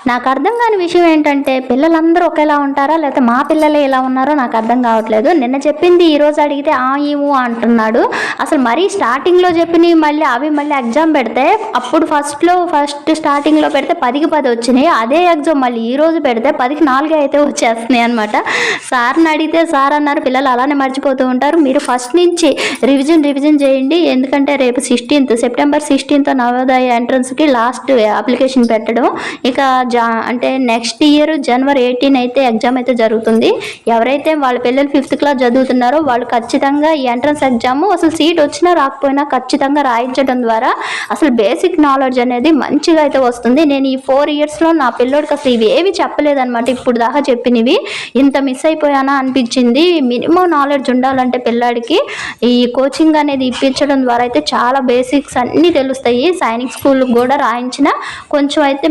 నాకు అర్థం కాని విషయం ఏంటంటే పిల్లలందరూ ఒకేలా ఉంటారా, లేకపోతే మా పిల్లలే ఇలా ఉన్నారో నాకు అర్థం కావట్లేదు. నిన్న చెప్పింది ఈరోజు అడిగితే ఏమో అంటున్నాడు. అసలు మరీ స్టార్టింగ్లో చెప్పినవి మళ్ళీ ఎగ్జామ్ పెడితే అప్పుడు ఫస్ట్ స్టార్టింగ్లో పెడితే 10కి 10 వచ్చినాయి. అదే ఎగ్జామ్ మళ్ళీ ఈరోజు పెడితే 10కి 4 అయితే వచ్చేస్తున్నాయి అనమాట. సార్ని అడిగితే సార్ అన్నారు పిల్లలు అలానే మర్చిపోతూ ఉంటారు, మీరు ఫస్ట్ నుంచి రివిజన్ చేయండి. ఎందుకంటే రేపు సెప్టెంబర్ 16th నవోదయ ఎంట్రన్స్కి లాస్ట్ అప్లికేషన్ పెట్టడం. ఇక అంటే నెక్స్ట్ ఇయర్ January 18 అయితే ఎగ్జామ్ అయితే జరుగుతుంది. ఎవరైతే వాళ్ళ పిల్లలు 5th క్లాస్ చదువుతున్నారో వాళ్ళు ఖచ్చితంగా ఈ ఎంట్రన్స్ ఎగ్జామ్ అసలు సీట్ వచ్చినా రాకపోయినా ఖచ్చితంగా రాయించడం ద్వారా అసలు బేసిక్ నాలెడ్జ్ అనేది మంచిగా అయితే వస్తుంది. నేను ఈ 4 yearsలో నా పిల్లోడికి అసలు ఇవి ఏవి చెప్పలేదన్నమాట. ఇప్పుడు దాకా చెప్పినవి ఇంత మిస్ అయిపోయానా అనిపించింది. మినిమం నాలెడ్జ్ ఉండాలంటే పిల్లాడికి ఈ కోచింగ్ అనేది ఇప్పించడం ద్వారా అయితే చాలా బేసిక్స్ అన్నీ తెలుస్తాయి. సైనిక్ స్కూల్ కూడా రాయించిన కొంచెం అయితే